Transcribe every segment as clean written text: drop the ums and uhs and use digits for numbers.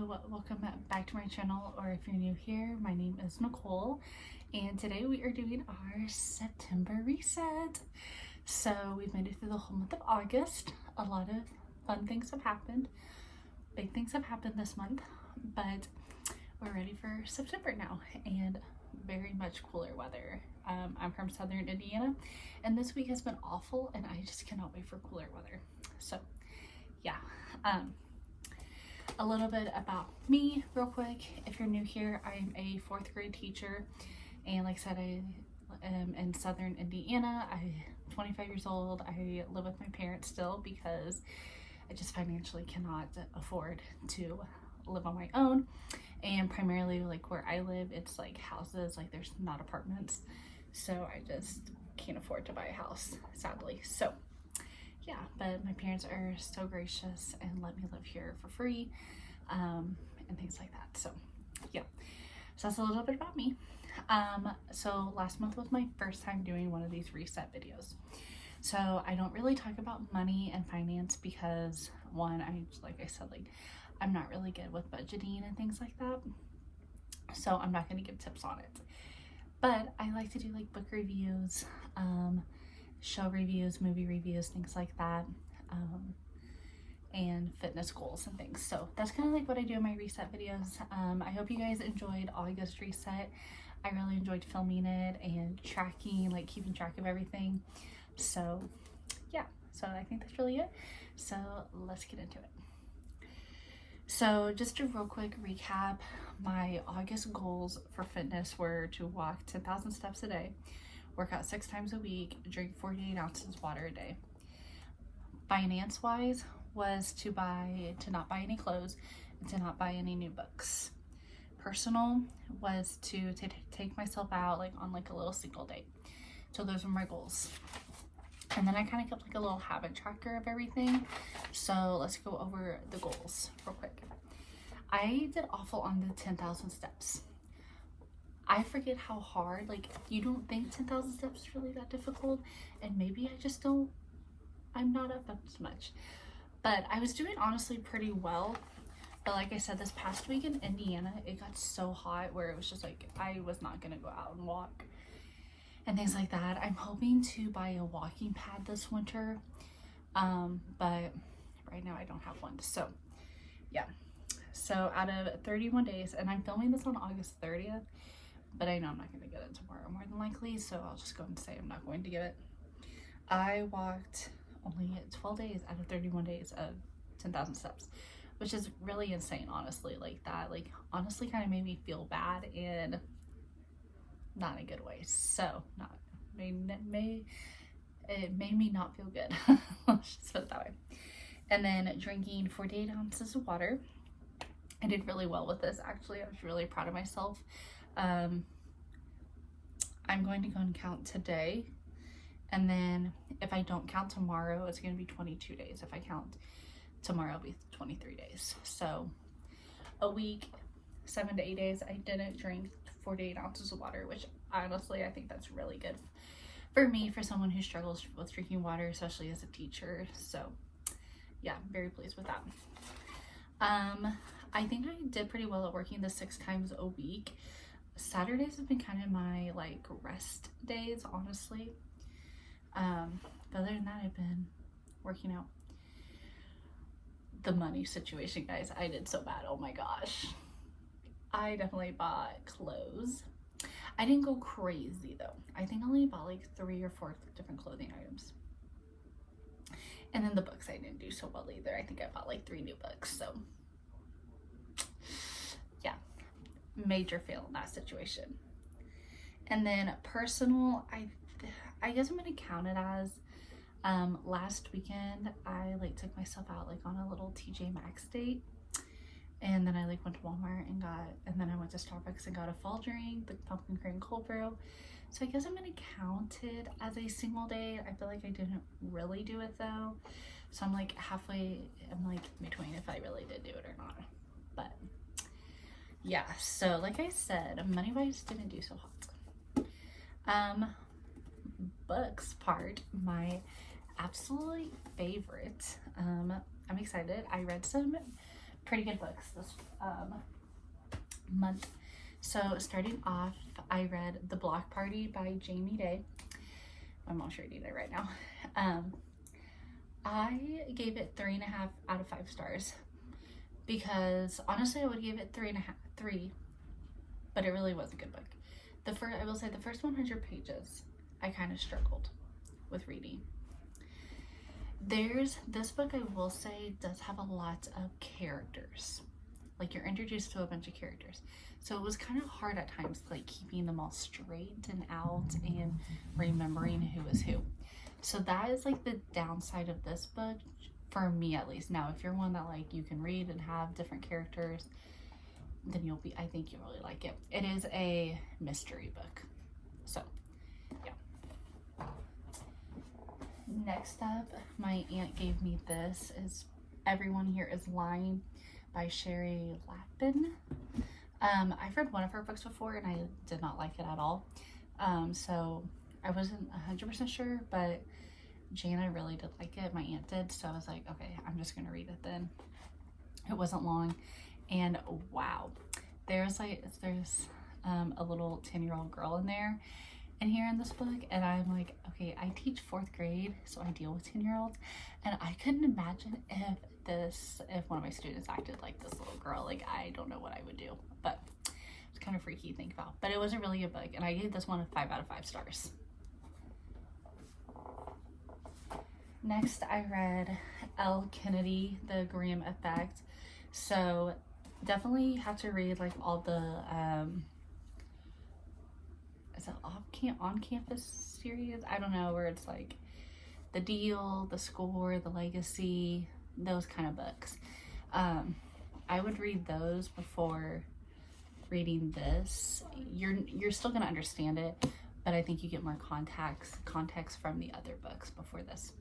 welcome back to my channel, or if you're new here, my name is Nicole, and today we are doing our September reset. So we've made it through the whole month of August. A lot of fun things have happened. Big things have happened this month, but we're ready for September now, and very much cooler weather. I'm from Southern Indiana, and this week has been awful, and I just cannot wait for cooler weather. So yeah. A little bit about me real quick. If you're new here, I'm a 4th grade teacher, and like I said, I am in Southern Indiana. I'm 25 years old. I live with my parents still because I just financially cannot afford to live on my own, and primarily like where I live, it's like houses, like there's not apartments, so I just can't afford to buy a house, sadly. So yeah, but my parents are so gracious and let me live here for free, and things like that. So yeah, so that's a little bit about me. So last month was my first time doing one of these reset videos. So I don't really talk about money and finance because one, like I said, I'm not really good with budgeting and things like that. So I'm not going to give tips on it. But I like to do like book reviews, show reviews, movie reviews, things like that, and fitness goals and things. So that's kind of like what I do in my reset videos. I hope you guys enjoyed August reset. I really enjoyed filming it and tracking, like keeping track of everything. So yeah, so I think that's really it. So let's get into it. So just a real quick recap, my August goals for fitness were to walk 10,000 steps a day, work out 6 times a week, drink 48 ounces of water a day. Finance wise was to not buy any clothes and to not buy any new books. Personal was to take myself out on like a little single date. So those were my goals. And then I kind of kept like a little habit tracker of everything. So let's go over the goals real quick. I did awful on the 10,000 steps. I forget how hard, like you don't think 10,000 steps is really that difficult, and maybe I'm not up as much, but I was doing honestly pretty well. But like I said, this past week in Indiana, it got so hot where it was just like, I was not gonna go out and walk and things like that. I'm hoping to buy a walking pad this winter, but right now I don't have one. So yeah, so out of 31 days, and I'm filming this on August 30th, but I know I'm not going to get it tomorrow more than likely, so I'll just go and say I'm not going to get it. I walked only 12 days out of 31 days of 10,000 steps, which is really insane, honestly. Honestly kind of made me feel bad, and not in a good way. So it made me not feel good. Let's just put it that way. And then drinking 48 ounces of water. I did really well with this, actually. I was really proud of myself. I'm going to go and count today, and then if I don't count tomorrow, it's going to be 22 days. If I count tomorrow, it'll be 23 days. So a week, 7 to 8 days, I didn't drink 48 ounces of water, which honestly I think that's really good for me, for someone who struggles with drinking water, especially as a teacher. So yeah, I'm very pleased with that. I think I did pretty well at working the 6 times a week. Saturdays have been kind of my rest days, honestly. But other than that, I've been working out. The money situation, guys, I did so bad. Oh my gosh. I definitely bought clothes. I didn't go crazy though. I think I only bought 3 or 4 different clothing items. And then the books, I didn't do so well either. I think I bought 3 new books. So yeah, major fail in that situation. And then personal, I guess I'm gonna count it as last weekend I took myself out on a little TJ Maxx date, and then I went to Walmart and then I went to Starbucks and got a fall drink, the pumpkin cream cold brew. So I guess I'm gonna count it as a single date. I feel like I didn't really do it though, so I'm halfway. I'm between if I really did do it or not. But yeah, so like I said, money wise didn't do so hot. Books part, my absolute favorite. I'm excited. I read some pretty good books this month. So starting off, I read The Block Party by Jamie Day. I'm almost reading it right now. I gave it 3.5 out of 5 stars because honestly I would give it 3, but it really was a good book. I will say the first 100 pages I kind of struggled with reading. This book, I will say, does have a lot of characters. Like, you're introduced to a bunch of characters. So it was kind of hard at times, like, keeping them all straight and out and remembering who is who. So that is, like, the downside of this book, for me at least. Now, if you're one that, like, you can read and have different characters, then I think you'll really like it. It is a mystery book. So, yeah. Next up, my aunt gave me this. Everyone Here Is Lying by Sherry Lapin. I've read one of her books before and I did not like it at all. So I wasn't 100% sure, but Jana really did like it. My aunt did. So I was like, okay, I'm just going to read it then. It wasn't long. And wow, there's a little 10-year-old girl in there in here in this book, and I'm like, okay, I teach 4th grade, so I deal with 10-year-olds, and I couldn't imagine if one of my students acted like this little girl. Like, I don't know what I would do, but it's kind of freaky to think about. But it was a really good book, and I gave this one a 5 out of 5 stars. Next, I read L. Kennedy, The Graham Effect. So definitely have to read like all the is it on-campus series? I don't know, where it's like The Deal, The Score, The Legacy, those kind of books. I would read those before reading this. You're still gonna understand it, but I think you get more context from the other books before this.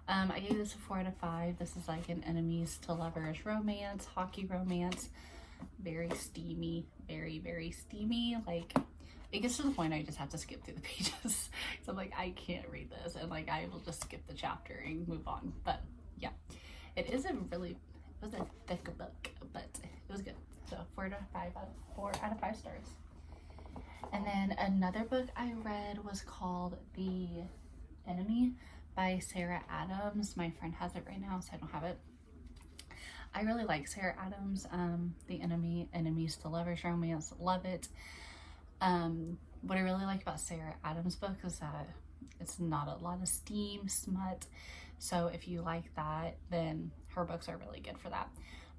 I gave this a 4 out of 5. This is like an enemies to lovers romance, hockey romance. Very steamy, very, very steamy. Like, it gets to the point I just have to skip through the pages. So I'm like, I can't read this, and like I will just skip the chapter and move on. But yeah, it was a thick book, but it was good. So 4 out of 5 stars. And then another book I read was called The Enemy by Sarah Adams. My friend has it right now, so I don't have it. I really like Sarah Adams. The Enemies to Lovers romance, love it. What I really like about Sarah Adams' book is that it's not a lot of steam, smut. So if you like that, then her books are really good for that.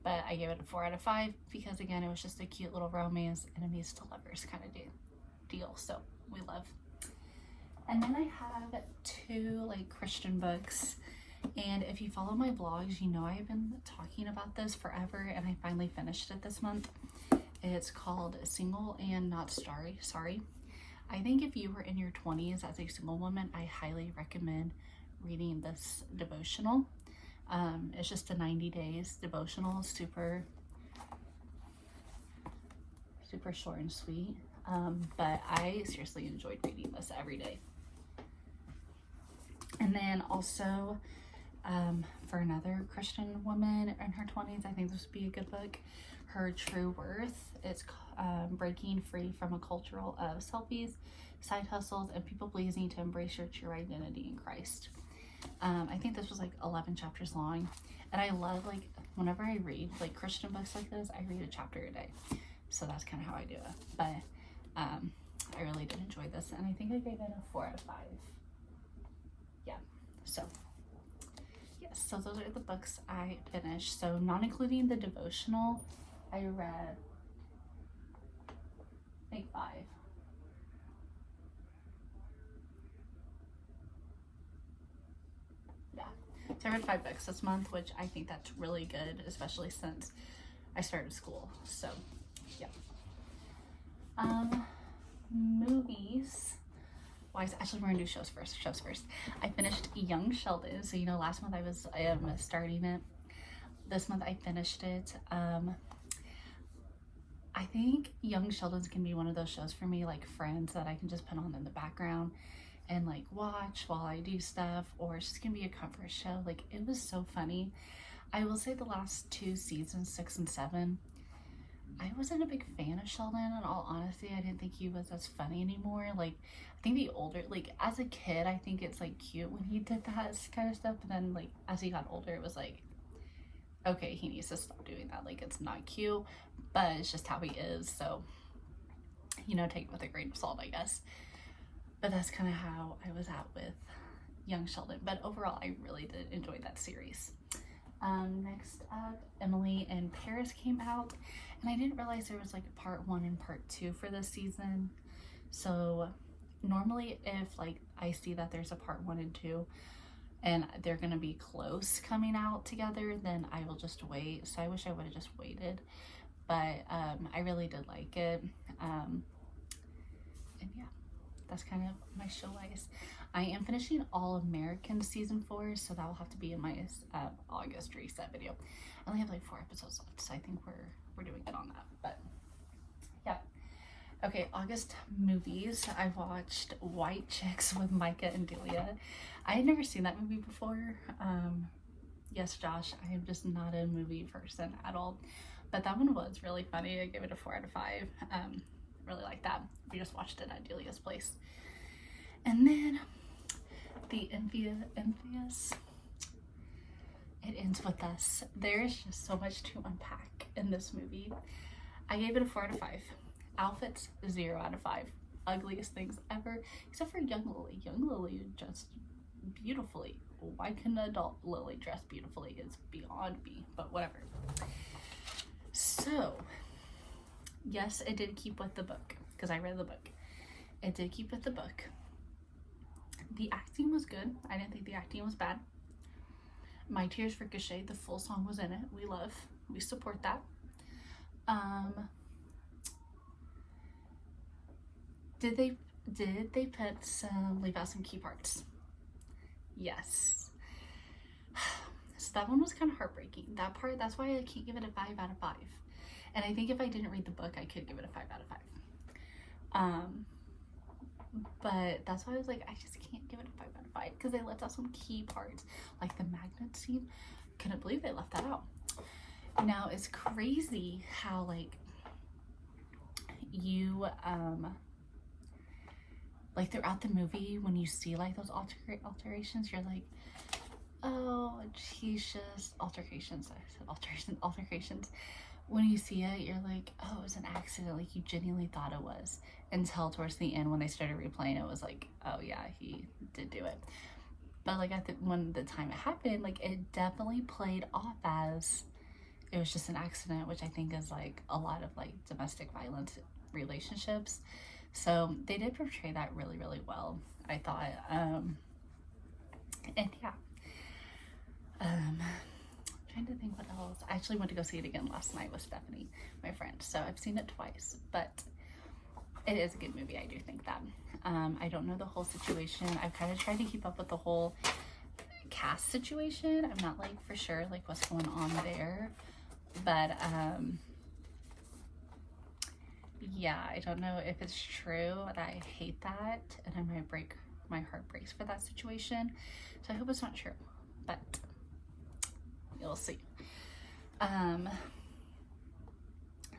But I gave it a 4 out of 5 because, again, it was just a cute little romance, enemies to lovers kind of deal. So we love. And then I have 2 like Christian books, and if you follow my blogs, you know I've been talking about this forever, and I finally finished it this month. It's called Single and Not Sorry. I think if you were in your 20s as a single woman, I highly recommend reading this devotional. It's just a 90 days devotional, super short and sweet. But I seriously enjoyed reading this every day. And then also, for another Christian woman in her 20s, I think this would be a good book. Her True Worth. It's breaking free from a culture of selfies, side hustles, and people pleasing to embrace your true identity in Christ. I think this was like 11 chapters long, and I love, like, whenever I read like Christian books like this, I read a chapter a day. So that's kind of how I do it. But I really did enjoy this, and I think I gave it a 4 out of 5. Yeah, so yes, so those are the books I finished. So not including the devotional, I read, I think 5. Yeah, so I read 5 books this month, which I think that's really good, especially since I started school. So yeah. Movies. Actually, we're gonna do shows first. I finished Young Sheldon. So, you know, last month I am starting it. This month I finished it. I think Young Sheldon's gonna be one of those shows for me, like Friends, that I can just put on in the background and like watch while I do stuff, or it's just gonna be a comfort show. Like, it was so funny. I will say the last two seasons, 6 and 7, I wasn't a big fan of Sheldon. In all honesty, I didn't think he was as funny anymore. Like, I think the older, like, as a kid, I think it's like cute when he did that kind of stuff. But then, like, as he got older, it was like, okay, he needs to stop doing that. Like, it's not cute, but it's just how he is. So, you know, take it with a grain of salt, I guess. But that's kind of how I was at with young Sheldon. But overall, I really did enjoy that series. Next up, Emily in Paris came out, and I didn't realize there was like a part 1 and part 2 for this season. So normally if like I see that there's a part 1 and 2 and they're gonna be close coming out together, then I will just wait. So I wish I would have just waited, but I really did like it. And yeah, that's kind of my show wise. I am finishing All American season 4, so that will have to be in my August reset video. I only have like 4 episodes left, so I think we're doing good on that. But yeah. Okay, August movies. I watched White Chicks with Micah and Delia. I had never seen that movie before. Yes, Josh, I am just not a movie person at all. But that one was really funny. I gave it a 4 out of 5. Really like that. We just watched it at Delia's place. And then the Envious, It Ends With Us. There's just so much to unpack in this movie. I gave it a 4 out of 5. Outfits, 0 out of 5. Ugliest things ever, except for young Lily. Young Lily dressed beautifully. Why couldn't adult Lily dress beautifully is beyond me, but whatever. So, yes, it did keep with the book, because I read the book. It did keep with the book. The acting was good. I didn't think the acting was bad. My Tears Ricochet, the full song was in it. We support that. Did they leave out some key parts? Yes. So that one was kind of heartbreaking. That part, that's why I can't give it a 5 out of 5. And I think if I didn't read the book, I could give it a 5 out of 5. But that's why I was like, I just can't give it a 5 out of 5 because they left out some key parts, like the magnet scene. Couldn't believe they left that out. Now it's crazy how like you like throughout the movie when you see like those alterations, you're like, oh, he's just altercations. I said altercations. When you see it, you're like, oh, it was an accident. Like you genuinely thought it was, until towards the end when they started replaying, it was like, oh yeah, he did do it. But like when the time it happened, like it definitely played off as it was just an accident, which I think is like a lot of like domestic violence relationships. So they did portray that really, really well, I thought. And yeah. Trying to think what else. I actually went to go see it again last night with Stephanie, my friend. So I've seen it twice, but it is a good movie. I do think that. I don't know the whole situation. I've kind of tried to keep up with the whole cast situation. I'm not like for sure like what's going on there, but yeah, I don't know if it's true that I hate that and my heart breaks for that situation. So I hope it's not true, but you'll see. So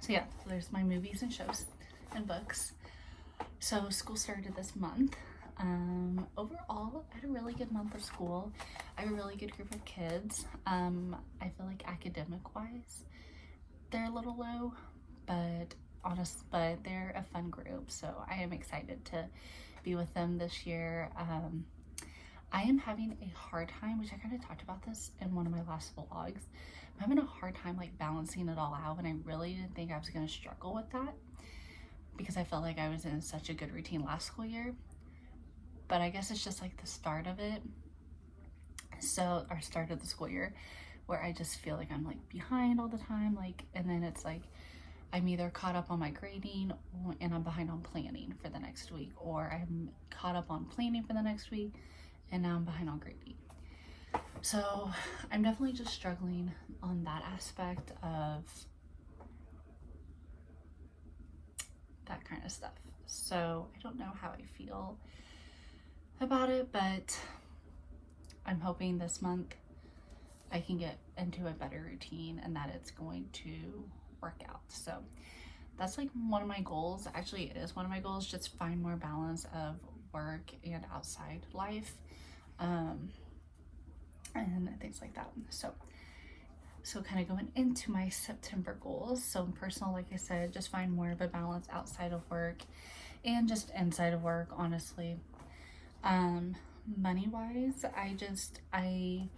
yeah, so there's my movies and shows and books. So school started this month. Overall, I had a really good month of school. I have a really good group of kids. I feel like academic wise, they're a little low, but they're a fun group. So I am excited to be with them this year. I am having a hard time, which I kind of talked about this in one of my last vlogs. I'm having a hard time like balancing it all out, and I really didn't think I was going to struggle with that because I felt like I was in such a good routine last school year. But I guess it's just like the start of it. So our start of the school year where I just feel like I'm like behind all the time, like, and then it's like I'm either caught up on my grading and I'm behind on planning for the next week, or I'm caught up on planning for the next week and now I'm behind on grading. So I'm definitely just struggling on that aspect of that kind of stuff. So I don't know how I feel about it, but I'm hoping this month I can get into a better routine and that it's going to work out. So that's like one of my goals. Actually, it is one of my goals, just find more balance of work and outside life, and things like that. So kind of going into my September goals. So in personal, like I said, just find more of a balance outside of work and just inside of work, honestly. Money wise, I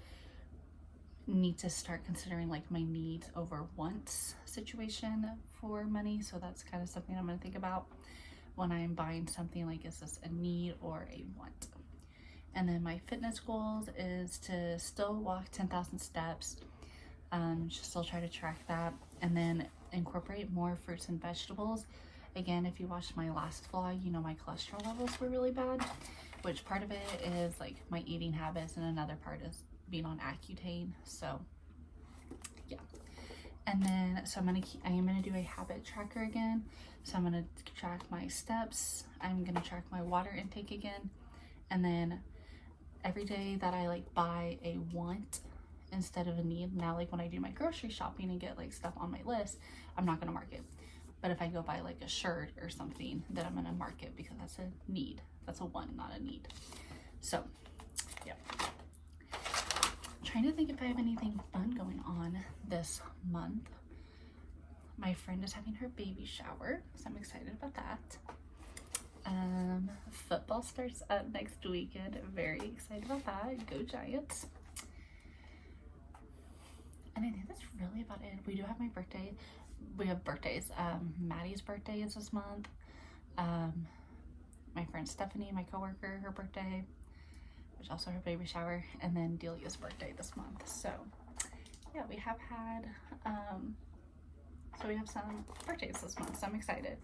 need to start considering like my needs over wants situation for money. So that's kind of something I'm going to think about when I'm buying something. Like, is this a need or a want? And then my fitness goals is to still walk 10,000 steps, still try to track that, and then incorporate more fruits and vegetables. Again, if you watched my last vlog, you know my cholesterol levels were really bad, which part of it is like my eating habits and another part is being on Accutane. So yeah. And then so I am gonna do a habit tracker again. So I'm gonna track my steps, I'm gonna track my water intake again, and then every day that I like buy a want instead of a need. Now, like when I do my grocery shopping and get like stuff on my list, I'm not gonna mark it. But if I go buy like a shirt or something, then I'm gonna mark it because that's a need. That's a want, not a need. So yeah. Trying to think if I have anything fun going on this month. My friend is having her baby shower, so I'm excited about that. Football starts up next weekend. Very excited about that. Go Giants. And I think that's really about it. We do have my birthday. We have birthdays. Maddie's birthday is this month. My friend Stephanie, my coworker, her birthday, which also her baby shower, and then Delia's birthday this month. So yeah, we have had so we have some birthdays this month, so I'm excited.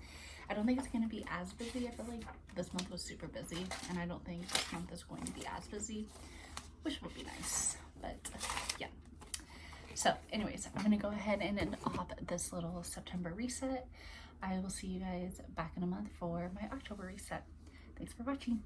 I don't think it's going to be as busy. I feel like this month was super busy, and I don't think this month is going to be as busy, which will be nice. But yeah. So anyways, I'm going to go ahead and end off this little September reset. I will see you guys back in a month for my October reset. Thanks for watching.